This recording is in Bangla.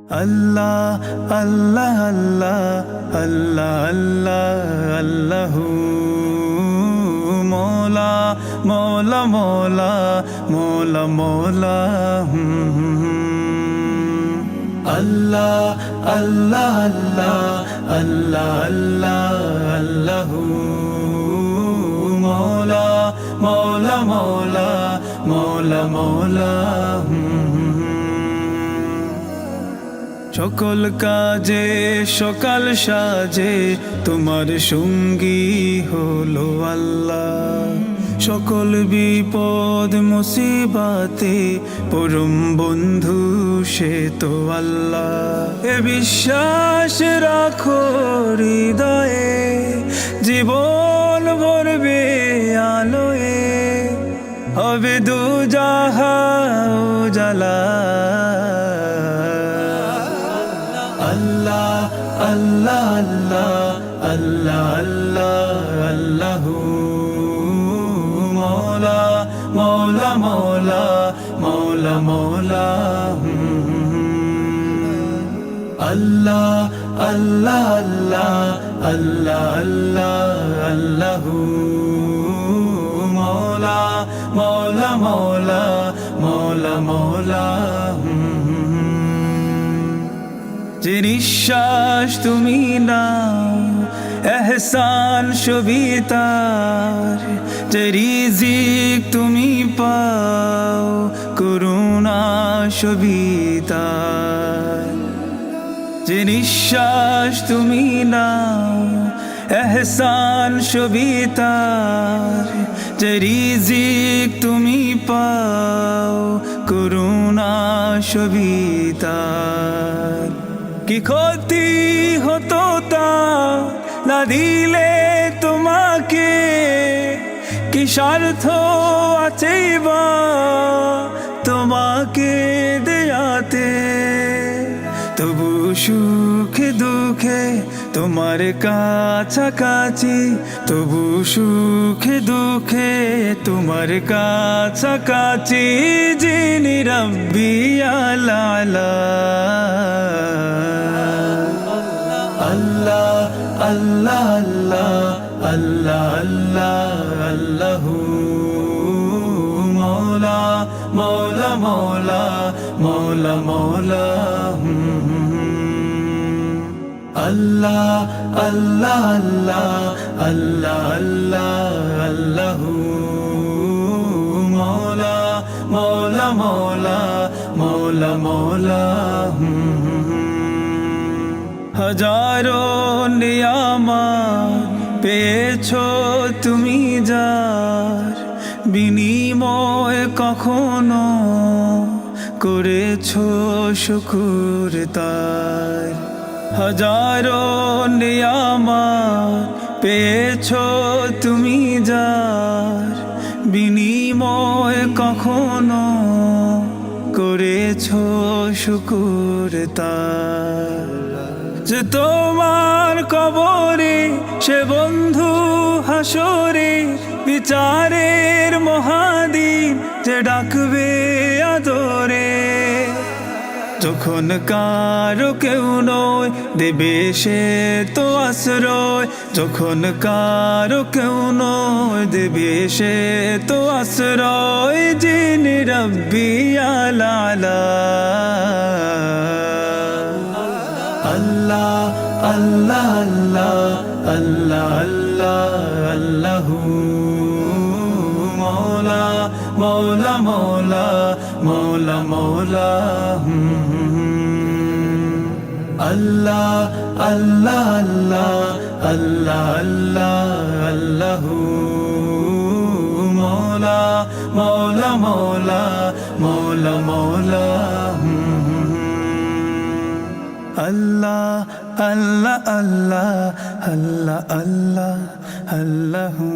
আল্লাহ আল্লাহ আল্লাহ আল্লাহ আল্লাহ আল্লাহু মৌলা মৌলা মৌলা মৌলা মৌলা আল্লাহ আল্লাহ আল্লাহ আল্লাহ আল্লাহ আল্লাহু মৌলা মৌলা মৌলা মৌলা মৌলা সকল কাজে সকাল সাজে তোমার সঙ্গী হলো আল্লাহ। সকল বিপদ মুসিবাতে পরম বন্ধু সে তো আল্লাহ। এ বিশ্বাস রাখো হৃদয়ে, জীবন ভরবে আলোয়, হবে দুজাহান উজালা। আল্লাহ আল্লাহ আল্লাহ আল্লাহ আল্লাহ আল্লাহু মৌলা মৌলা মৌলা মৌলা মৌলা আল্লাহ আল্লাহ আল্লাহ আল্লাহ আল্লাহ আল্লাহু মৌলা মৌলা মৌলা মৌলা মৌলা যে নিঃশ্বাস তুমি নাও এহসান সবিতার, যে রিজিক তুমি পাও করুণা সবিতার। যে নিঃশ্বাস তুমি নাও এহসান সবিতার, যে রিজিক তুমি পাও করুণা সবিতার। কি ক্ষতি হতো তা না দিলে তোমাকে, কি স্বার্থ আছে বা তোমাকে দেয়াতে। তবু সুখে দুঃখে তোমার কাছাকাছি, তবু সুখে দুঃখে তোমার কাছাকাছি। যিনি রব্বি আলা আল্লাহ আল্লাহ আল্লাহ আল্লাহ আল্লাহ আল্লাহু মৌলা মৌলা মৌলা মৌলা মৌলা আল্লাহ আল্লাহ আল্লাহ আল্লাহ আল্লাহ আল্লাহু মৌলা মৌলা মৌলা মৌলা মৌলা হাজারো নিয়ামত পেয়েছো তুমি যার, বিনিময় কখনো করেছো শুকর তার। হাজারো নিয়ামত পেয়েছো তুমি যার, বিনিময় কখনো করেছো শুকর তার। যে তোমার কবরে সে বন্ধু হাসরে, বিচারের মহাদিন যে ডাকবে আদরে। যখন কারো কেউ নয় দেবে সে তো আশ্রয়, যখন কারো কেউ নয় দেবে সে তো আশ্রয়। যিনি রব্বি আলা আল্লাহ আল্লাহ আল্লাহ আল্লাহ আল্লাহু মৌলা মৌলা মৌলা মৌলা মৌলা আল্লাহ আল্লাহ আল্লাহ আল্লাহ আল্লাহু মৌলা মৌলা মৌলা মৌলা মৌলা আল্লাহ আল্লাহ আল্লাহ আল্লাহ আল্লাহ আল্লাহু